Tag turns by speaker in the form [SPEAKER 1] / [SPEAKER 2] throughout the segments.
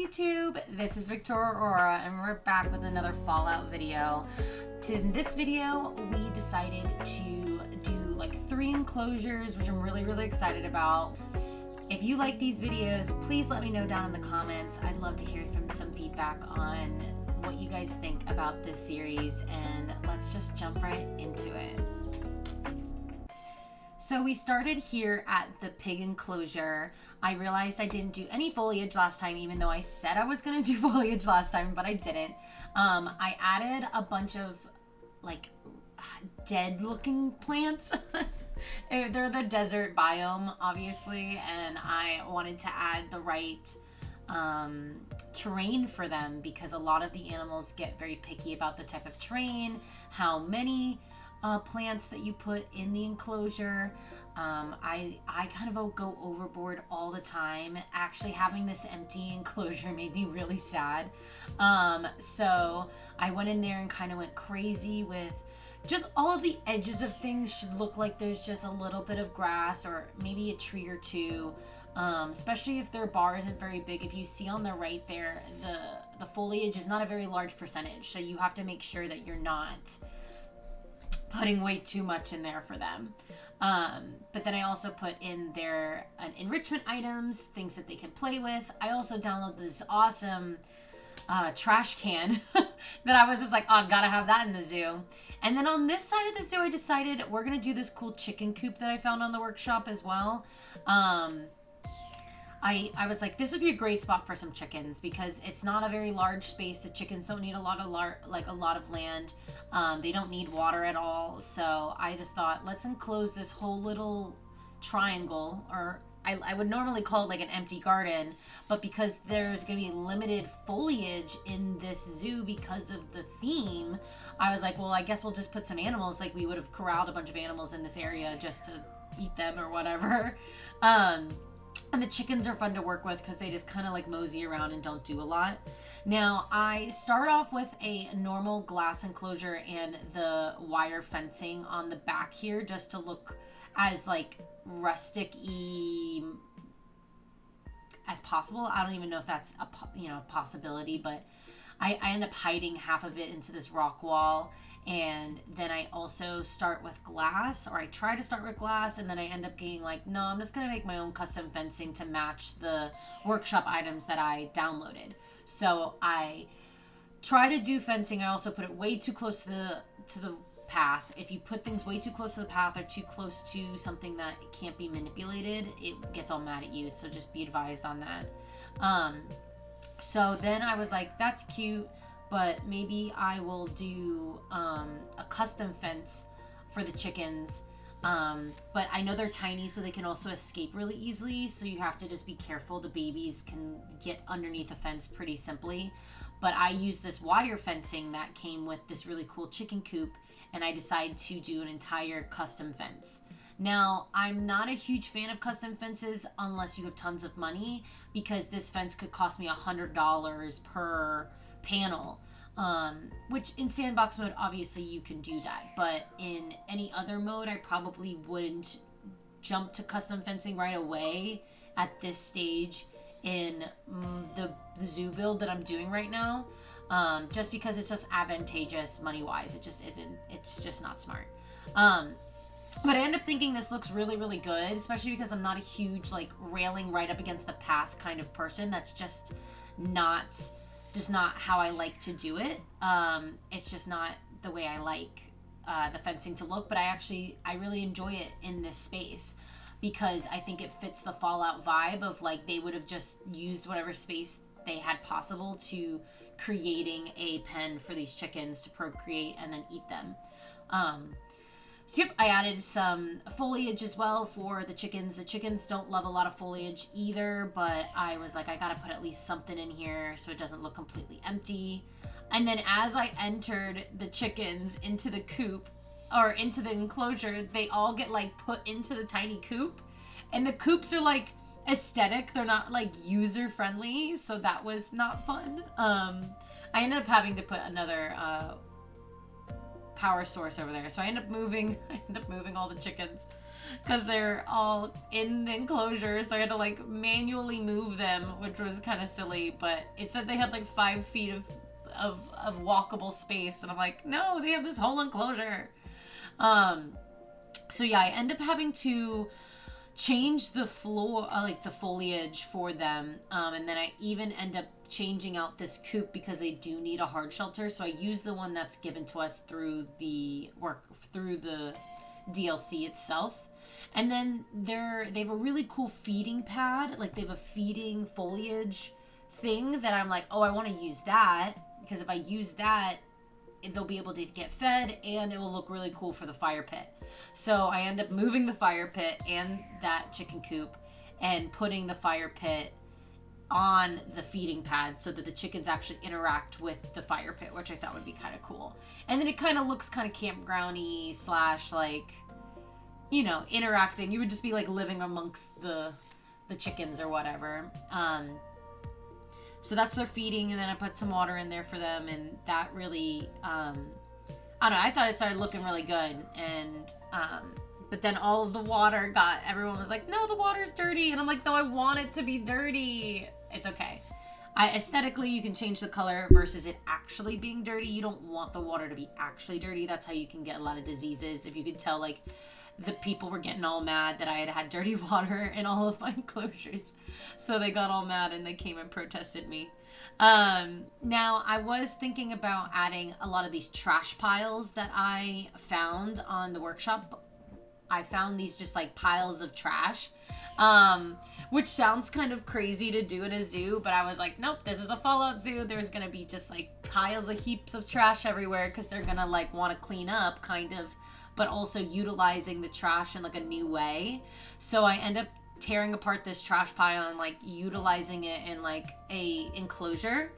[SPEAKER 1] YouTube, this is Victaurora and we're back with another Fallout video. In this video, we decided to do like 3 enclosures, which I'm really excited about. If you like these videos, please let me know down in the comments. I'd love to hear from some feedback on what you guys think about this series, and let's just jump right into it. So we started here at the pig enclosure. I realized I didn't do any foliage last time, even though I said I was going to do foliage last time, but I didn't. I added a bunch of like dead looking plants. They're the desert biome, obviously, and I wanted to add the right terrain for them because a lot of the animals get very picky about the type of terrain, how many plants that you put in the enclosure. I kind of go overboard all the time. Actually, having this empty enclosure made me really sad. So I went in there and kind of went crazy with just all of the edges of things should look like there's just a little bit of grass or maybe a tree or two. Especially if their bar isn't very big. If you see on the right there, the foliage is not a very large percentage. So you have to make sure that you're not putting way too much in there for them. But then I also put in their enrichment items, things that they can play with. I also downloaded this awesome trash can that I was just like, oh, gotta have that in the zoo. And then on this side of the zoo, I decided we're gonna do this cool chicken coop that I found on the workshop as well. I was like, this would be a great spot for some chickens because it's not a very large space. The chickens don't need a lot of land. They don't need water at all. So I just thought, let's enclose this whole little triangle, or I would normally call it like an empty garden, but because there's going to be limited foliage in this zoo because of the theme, I was like, well, I guess we'll just put some animals. Like we would have corralled a bunch of animals in this area just to eat them or whatever. And the chickens are fun to work with because they just kind of like mosey around and don't do a lot. Now, I start off with a normal glass enclosure and the wire fencing on the back here just to look as like rustic-y as possible. I don't even know if that's a possibility, but I end up hiding half of it into this rock wall. And then I also start with glass, or I try to start with glass, and then I end up getting like, no, I'm just going to make my own custom fencing to match the workshop items that I downloaded. So I try to do fencing. I also put it way too close to the path. If you put things way too close to the path or too close to something that can't be manipulated, it gets all mad at you. So just be advised on that. So then I was like, that's cute, but maybe I will do a custom fence for the chickens. But I know they're tiny, so they can also escape really easily. So you have to just be careful. The babies can get underneath the fence pretty simply. But I used this wire fencing that came with this really cool chicken coop, and I decided to do an entire custom fence. Now, I'm not a huge fan of custom fences unless you have tons of money, because this fence could cost me $100 per panel, which in sandbox mode obviously you can do that, but in any other mode I probably wouldn't jump to custom fencing right away at this stage in the zoo build that I'm doing right now, just because it's just advantageous money wise. It just isn't, it's just not smart. But I end up thinking this looks really good, especially because I'm not a huge like railing right up against the path kind of person. That's just not how I like to do it. It's just not the way I like the fencing to look, but I really enjoy it in this space because I think it fits the Fallout vibe of like they would have just used whatever space they had possible to creating a pen for these chickens to procreate and then eat them. So yep, I added some foliage as well for the chickens. The chickens don't love a lot of foliage either, but I was like, I gotta put at least something in here so it doesn't look completely empty. And then as I entered the chickens into the coop, or into the enclosure, they all get like put into the tiny coop. And the coops are like aesthetic, they're not like user friendly, so that was not fun. I ended up having to put another power source over there, so I end up moving all the chickens. because they're all in the enclosure, so I had to like manually move them, which was kind of silly. But it said they had like 5 feet of walkable space, and I'm like, no, they have this whole enclosure. So yeah, I end up having to change the floor, like the foliage for them, and then I even end up changing out this coop because they do need a hard shelter. So I use the one that's given to us through the DLC itself. And then they have a really cool feeding pad, like they have a feeding foliage thing that I'm like, oh, I want to use that, because if I use that, they'll be able to get fed and it will look really cool for the fire pit. So I end up moving the fire pit and that chicken coop and putting the fire pit on the feeding pad so that the chickens actually interact with the fire pit, which I thought would be kind of cool. And then it kind of looks kind of campgroundy / like, you know, interacting. You would just be like living amongst the chickens or whatever. So that's their feeding, and then I put some water in there for them, and that really, I don't know, I thought it started looking really good, and, but then all of the water everyone was like, no, the water's dirty, and I'm like, no, I want it to be dirty. It's okay. Aesthetically, you can change the color versus it actually being dirty. You don't want the water to be actually dirty. That's how you can get a lot of diseases. If you could tell, like, the people were getting all mad that I had dirty water in all of my enclosures. So they got all mad and they came and protested me. Now, I was thinking about adding a lot of these trash piles that I found on the workshop. I found these just like piles of trash, which sounds kind of crazy to do in a zoo, but I was like, nope, this is a Fallout zoo. There's going to be just like piles of heaps of trash everywhere because they're going to like want to clean up kind of, but also utilizing the trash in like a new way. So I end up tearing apart this trash pile and like utilizing it in like a enclosure.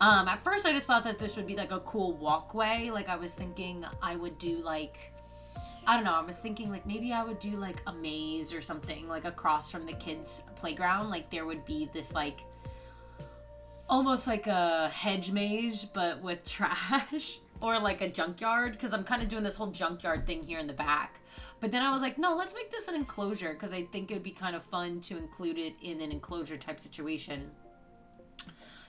[SPEAKER 1] At first I just thought that this would be like a cool walkway. Like I was thinking I would do like, I don't know, I was thinking like maybe I would do like a maze or something like across from the kids' playground. Like there would be this like almost like a hedge maze but with trash. Or like a junkyard, because I'm kind of doing this whole junkyard thing here in the back. But then I was like, no, let's make this an enclosure, because I think it would be kind of fun to include it in an enclosure type situation.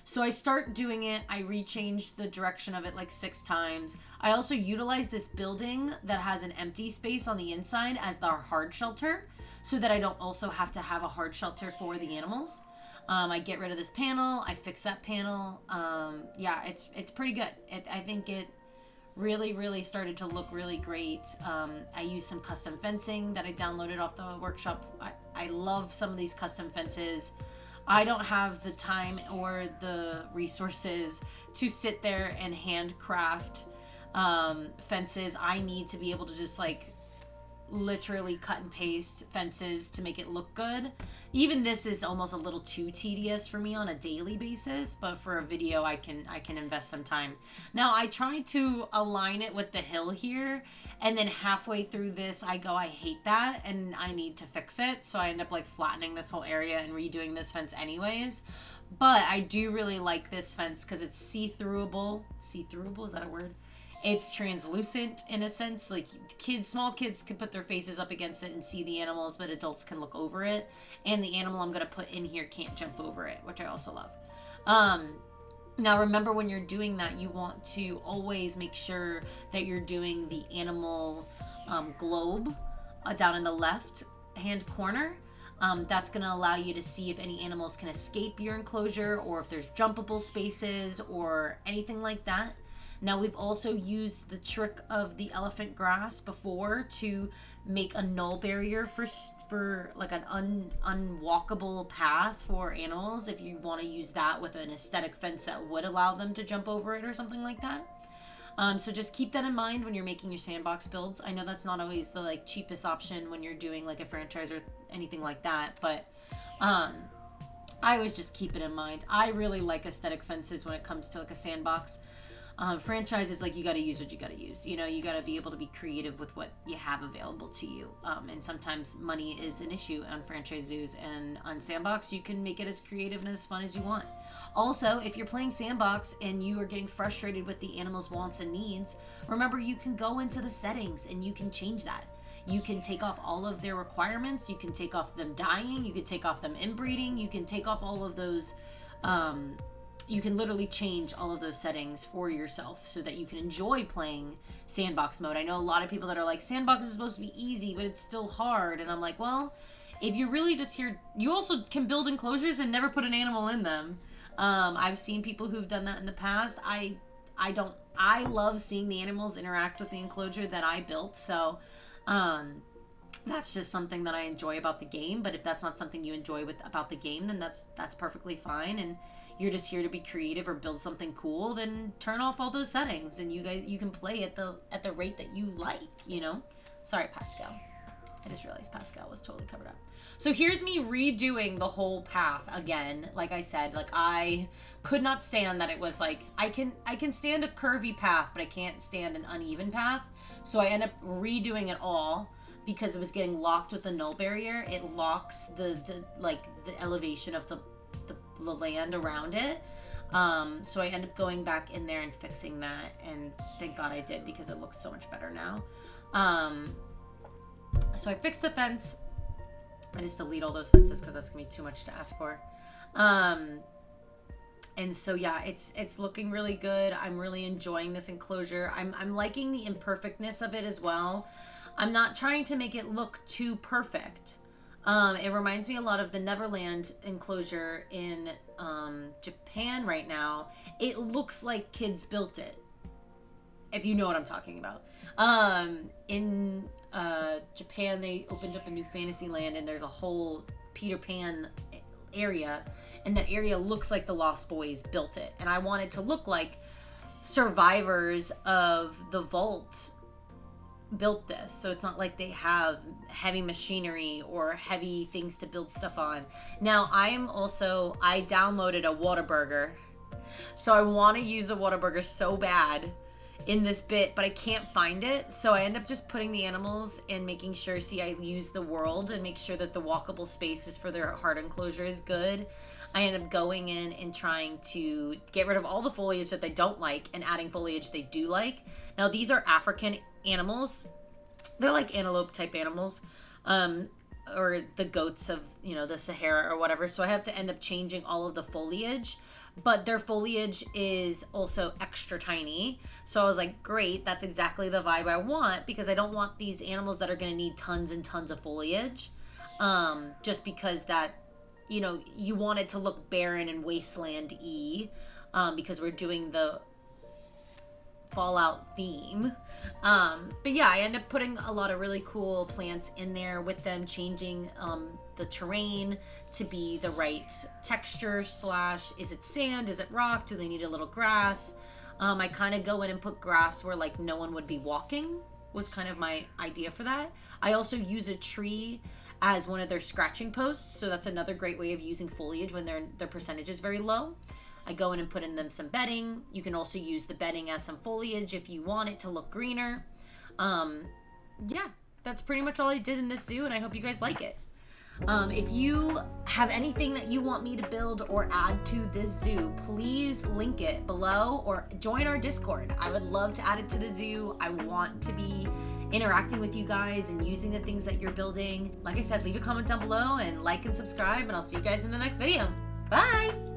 [SPEAKER 1] So I start doing it. I rechange the direction of it like 6 times. I also utilize this building that has an empty space on the inside as our hard shelter, so that I don't also have to have a hard shelter for the animals. I get rid of this panel. I fix that panel. Yeah, it's pretty good. I think it really started to look really great. I used some custom fencing that I downloaded off the workshop. I love some of these custom fences. I don't have the time or the resources to sit there and handcraft fences. I need to be able to just like literally cut and paste fences to make it look good. Even this is almost a little too tedious for me on a daily basis, but for a video I can invest some time. Now I tried to align it with the hill here, and then halfway through this I go, I hate that and I need to fix it, so I end up like flattening this whole area and redoing this fence anyways. But I do really like this fence because it's see-throughable. See-throughable, is that a word? It's translucent in a sense, like small kids can put their faces up against it and see the animals, but adults can look over it. And the animal I'm going to put in here can't jump over it, which I also love. Now remember, when you're doing that, you want to always make sure that you're doing the animal globe down in the left hand corner. That's going to allow you to see if any animals can escape your enclosure, or if there's jumpable spaces or anything like that. Now, we've also used the trick of the elephant grass before to make a null barrier for like an unwalkable path for animals, if you want to use that with an aesthetic fence that would allow them to jump over it or something like that. So just keep that in mind when you're making your sandbox builds. I know that's not always the like cheapest option when you're doing like a franchise or anything like that, but I always just keep it in mind. I really like aesthetic fences when it comes to like a sandbox. Franchises, like, you got to use what you got to use. You know, you got to be able to be creative with what you have available to you. And sometimes money is an issue on franchise zoos, and on Sandbox, you can make it as creative and as fun as you want. Also, if you're playing Sandbox and you are getting frustrated with the animal's wants and needs, remember, you can go into the settings and you can change that. You can take off all of their requirements. You can take off them dying. You can take off them inbreeding. You can take off all of those. You can literally change all of those settings for yourself so that you can enjoy playing sandbox mode. I know a lot of people that are like, sandbox is supposed to be easy, but it's still hard. And I'm like, well, if you're really just here, you also can build enclosures and never put an animal in them. I've seen people who've done that in the past. I love seeing the animals interact with the enclosure that I built. So, that's just something that I enjoy about the game. But if that's not something you enjoy about the game, then that's perfectly fine. And you're just here to be creative or build something cool, then turn off all those settings and you can play at the rate that you like, you know? Sorry, Pascal. I just realized Pascal was totally covered up. So here's me redoing the whole path again. Like I said, like I could not stand that it was like, I can stand a curvy path, but I can't stand an uneven path. So I end up redoing it all because it was getting locked with the null barrier. It locks the elevation of the land around it. So I end up going back in there and fixing that, and thank God I did because it looks so much better now. So I fixed the fence. I just delete all those fences because that's gonna be too much to ask for. And so yeah, it's looking really good. I'm really enjoying this enclosure. I'm liking the imperfectness of it as well. I'm not trying to make it look too perfect. It reminds me a lot of the Neverland enclosure in Japan right now. It looks like kids built it, if you know what I'm talking about. In Japan, they opened up a new fantasy land, and there's a whole Peter Pan area, and that area looks like the Lost Boys built it. And I want it to look like survivors of the vault built this, so it's not like they have heavy machinery or heavy things to build stuff on. Now I downloaded a Whataburger, so I want to use the Whataburger so bad in this bit, but I can't find it, so I end up just putting the animals and making sure, I use the world and make sure that the walkable spaces for their heart enclosure is good. I end up going in and trying to get rid of all the foliage that they don't like and adding foliage they do like. Now these are African animals. They're like antelope type animals, or the goats of, the Sahara or whatever. So I have to end up changing all of the foliage, but their foliage is also extra tiny. So I was like, great, that's exactly the vibe I want, because I don't want these animals that are going to need tons and tons of foliage, just because that, you want it to look barren and wasteland-y, because we're doing the Fallout theme. But yeah, I end up putting a lot of really cool plants in there with them, changing the terrain to be the right texture / is it sand, is it rock, do they need a little grass? I kind of go in and put grass where like no one would be walking, was kind of my idea for that. I also use a tree as one of their scratching posts, so that's another great way of using foliage when their percentage is very low. I go in and put in them some bedding. You can also use the bedding as some foliage if you want it to look greener. Yeah, that's pretty much all I did in this zoo, and I hope you guys like it. If you have anything that you want me to build or add to this zoo, please link it below or join our Discord. I would love to add it to the zoo. I want to be interacting with you guys and using the things that you're building. Like I said, leave a comment down below and like and subscribe, and I'll see you guys in the next video. Bye!